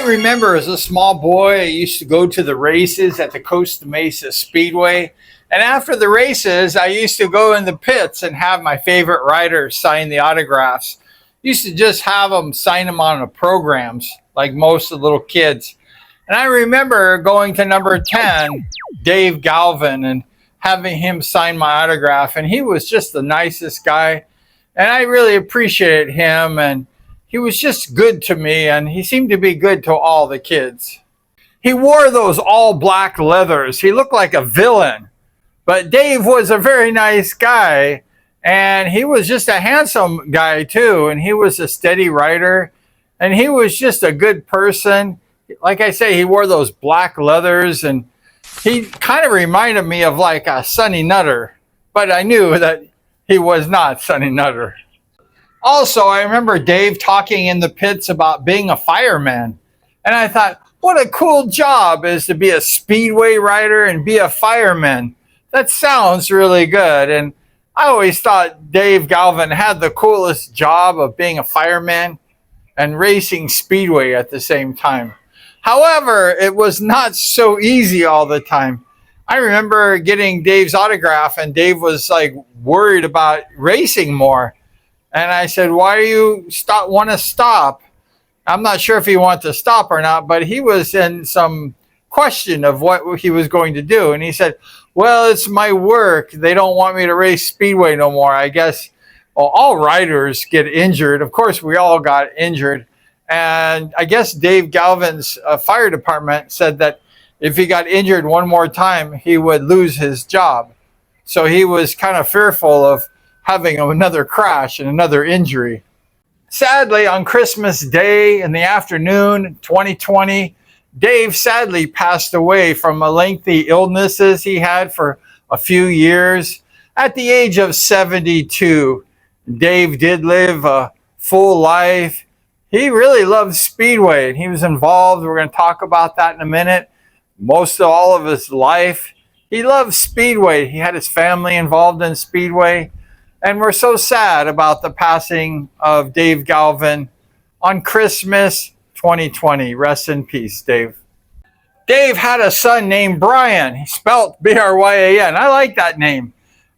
remember as a small boy, I used to go to the races at the Costa Mesa Speedway. And after the races, I used to go in the pits and have my favorite riders sign the autographs. Used to just have them sign them on the programs, like most of the little kids. And I remember going to number 10, Dave Galvin, and having him sign my autograph. And he was just the nicest guy. And I really appreciated him. And he was just good to me. And he seemed to be good to all the kids. He wore those all black leathers. He looked like a villain. But Dave was a very nice guy. And he was just a handsome guy too. And he was a steady rider. And he was just a good person. Like I say, he wore those black leathers. And he kind of reminded me of like a Sonny Nutter. But I knew that he was not Sonny Nutter. Also, I remember Dave talking in the pits about being a fireman. And I thought, what a cool job is to be a speedway rider and be a fireman. That sounds really good. And I always thought Dave Galvin had the coolest job of being a fireman and racing speedway at the same time. However, it was not so easy all the time. I remember getting Dave's autograph and Dave was like worried about racing more. And I said, why do you want to stop? I'm not sure if he wanted to stop or not, but he was in some question of what he was going to do. And he said, well, it's my work. They don't want me to race speedway no more. I guess all riders get injured. Of course, we all got injured. And I guess Dave Galvin's fire department said that if he got injured one more time, he would lose his job. So he was kind of fearful of having another crash and another injury. Sadly, on Christmas Day in the afternoon, 2020, Dave sadly passed away from a lengthy illnesses he had for a few years. At the age of 72, Dave did live a full life. He really loved speedway and he was involved. We're going to talk about that in a minute. Most of all of his life, he loved speedway. He had his family involved in speedway. And we're so sad about the passing of Dave Galvin on Christmas 2020. Rest in peace, Dave. Dave had a son named Brian. He spelled B-R-Y-A-N. I like that name.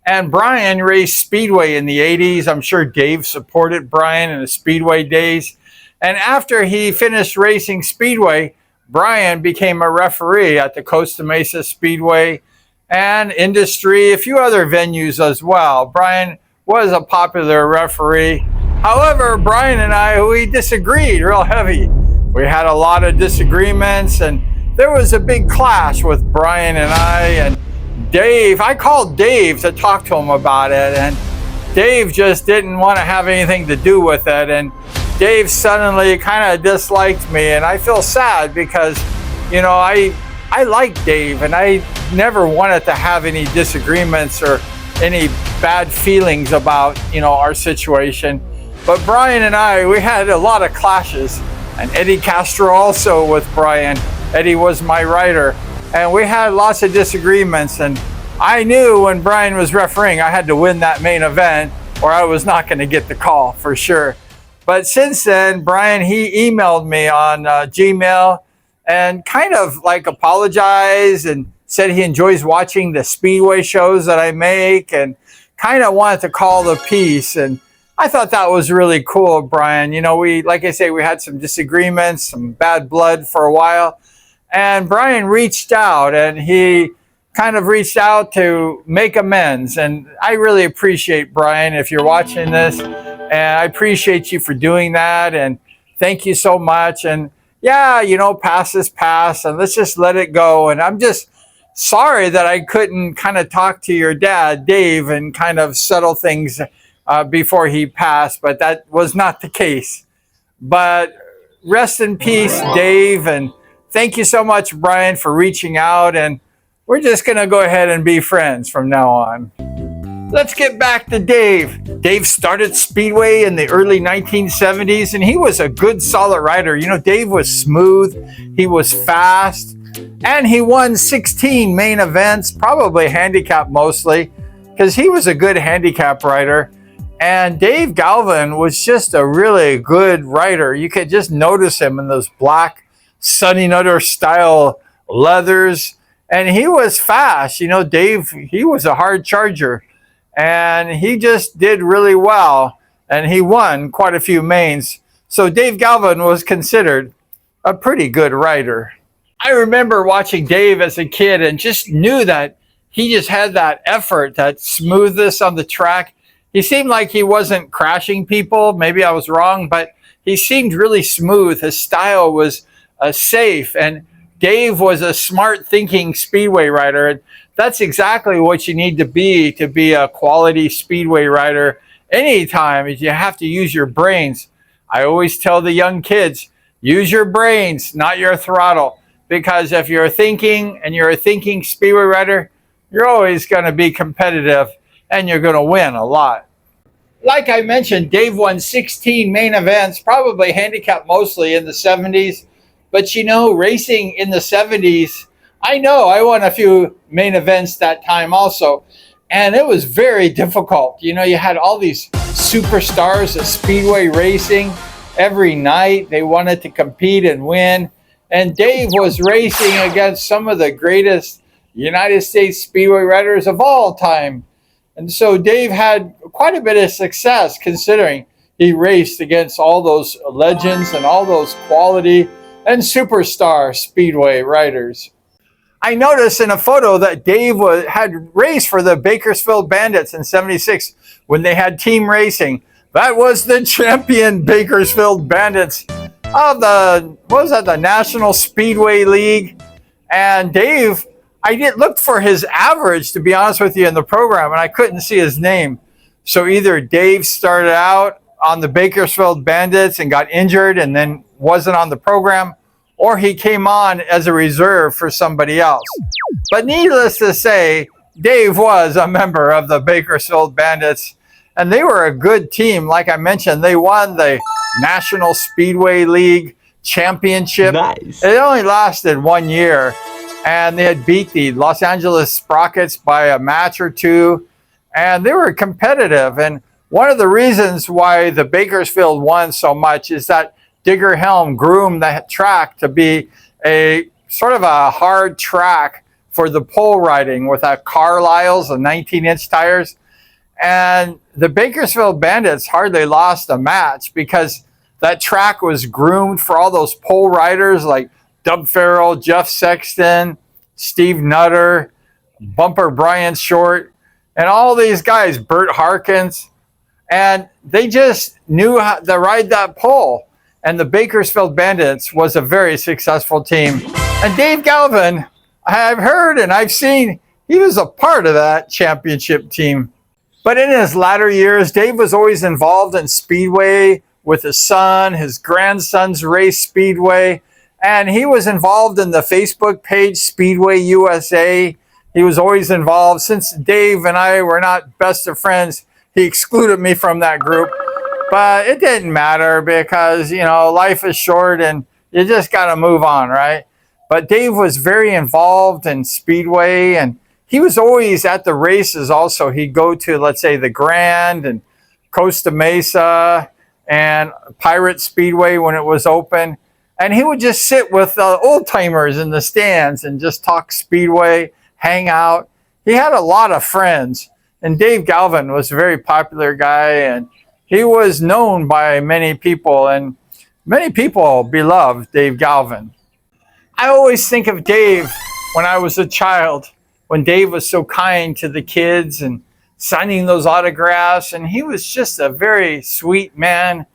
And Brian raced speedway in the 80s. I'm sure Dave supported Brian in the speedway days. And after he finished racing speedway, Brian became a referee at the Costa Mesa Speedway and Industry, a few other venues as well. Brian was a popular referee. However, Brian and I, we disagreed real heavy. We had a lot of disagreements and there was a big clash with Brian and I and Dave. I called Dave to talk to him about it and Dave just didn't want to have anything to do with it. And Dave suddenly kind of disliked me and I feel sad because, you know, I like Dave and I never wanted to have any disagreements or any bad feelings about, you know, our situation. But Brian and I, we had a lot of clashes. And Eddie Castro also with Brian. Eddie was my rider. And we had lots of disagreements. And I knew when Brian was refereeing, I had to win that main event or I was not going to get the call for sure. But since then, Brian, he emailed me on Gmail and kind of like apologized and said he enjoys watching the speedway shows that I make and kind of wanted to call the peace. And I thought that was really cool, Brian. You know, like I say, we had some disagreements, some bad blood for a while. And Brian reached out and he kind of reached out to make amends. And I really appreciate Brian, if you're watching this. And I appreciate you for doing that. And thank you so much. And yeah, you know, past is past and let's just let it go. And I'm just sorry that I couldn't kind of talk to your dad, Dave, and kind of settle things before he passed, but that was not the case. But rest in peace, Dave, and thank you so much, Brian, for reaching out, and we're just going to go ahead and be friends from now on. Let's get back to Dave. Dave started Speedway in the early 1970s, and he was a good, solid rider. You know, Dave was smooth, he was fast, and he won 16 main events, probably handicap mostly, because he was a good handicap rider. And Dave Galvin was just a really good rider. You could just notice him in those black Sonny Nutter style leathers. And he was fast. You know, Dave, he was a hard charger. And he just did really well. And he won quite a few mains. So Dave Galvin was considered a pretty good rider. I remember watching Dave as a kid and just knew that he just had that effort, that smoothness on the track. He seemed like he wasn't crashing people. Maybe I was wrong, but he seemed really smooth. His style was safe, and Dave was a smart thinking speedway rider. That's exactly what you need to be a quality speedway rider. Anytime you have to use your brains. I always tell the young kids, use your brains, not your throttle. Because if you're thinking and you're a thinking speedway rider, you're always going to be competitive and you're going to win a lot. Like I mentioned, Dave won 16 main events, probably handicapped mostly in the 70s. But you know, racing in the 70s, I know I won a few main events that time also. And it was very difficult. You know, you had all these superstars of speedway racing every night. They wanted to compete and win. And Dave was racing against some of the greatest United States speedway riders of all time. And so Dave had quite a bit of success considering he raced against all those legends and all those quality and superstar speedway riders. I noticed in a photo that Dave had raced for the Bakersfield Bandits in '76 when they had team racing. That was the champion Bakersfield Bandits of the National Speedway League. And Dave, I looked for his average, to be honest with you, in the program, and I couldn't see his name. So either Dave started out on the Bakersfield Bandits and got injured and then wasn't on the program, or he came on as a reserve for somebody else. But needless to say, Dave was a member of the Bakersfield Bandits, and they were a good team. Like I mentioned, they won the National Speedway League Championship. Nice. It only lasted 1 year, and they had beat the Los Angeles Sprockets by a match or two, and they were competitive. And one of the reasons why the Bakersfield won so much is that Digger Helm groomed the track to be a sort of a hard track for the pole riding with Carlisle's and 19-inch tires. And the Bakersfield Bandits hardly lost a match because that track was groomed for all those pole riders like Dub Farrell, Jeff Sexton, Steve Nutter, Bumper Brian Short, and all these guys, Bert Harkins. And they just knew how to ride that pole. And the Bakersfield Bandits was a very successful team. And Dave Galvin, I've heard and I've seen, he was a part of that championship team. But in his latter years, Dave was always involved in speedway with his son. His grandsons raced speedway. And he was involved in the Facebook page Speedway USA. He was always involved. Since Dave and I were not best of friends, he excluded me from that group. But it didn't matter because, you know, life is short and you just got to move on, right? But Dave was very involved in speedway, and he was always at the races also. He'd go to, let's say, the Grand and Costa Mesa and Pirate Speedway when it was open. And he would just sit with old timers in the stands and just talk speedway, hang out. He had a lot of friends. And Dave Galvin was a very popular guy, and he was known by many people, and many people beloved Dave Galvin. I always think of Dave when I was a child, when Dave was so kind to the kids and signing those autographs, and he was just a very sweet man.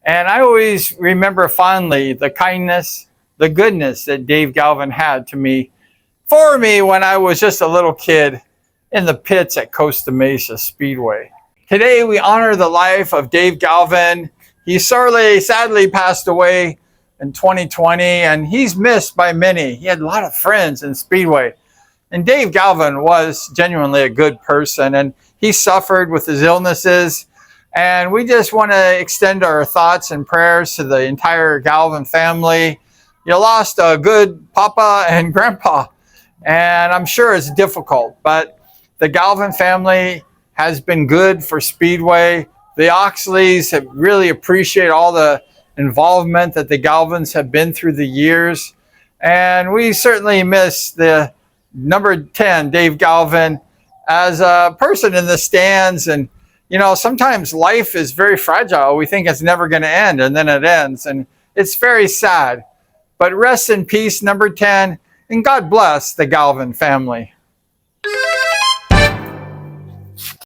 And I always remember fondly the kindness, the goodness that Dave Galvin had to me, for me when I was just a little kid in the pits at Costa Mesa Speedway. Today we honor the life of Dave Galvin. He sadly passed away in 2020, and he's missed by many. He had a lot of friends in Speedway. And Dave Galvin was genuinely a good person, and he suffered with his illnesses. And we just want to extend our thoughts and prayers to the entire Galvin family. You lost a good papa and grandpa, and I'm sure it's difficult, but the Galvin family has been good for Speedway. The Oxleys have really appreciate all the involvement that the Galvins have been through the years. And we certainly miss the number 10, Dave Galvin, as a person in the stands. And, you know, sometimes life is very fragile. We think it's never going to end, and then it ends. And it's very sad. But rest in peace, number 10, and God bless the Galvin family.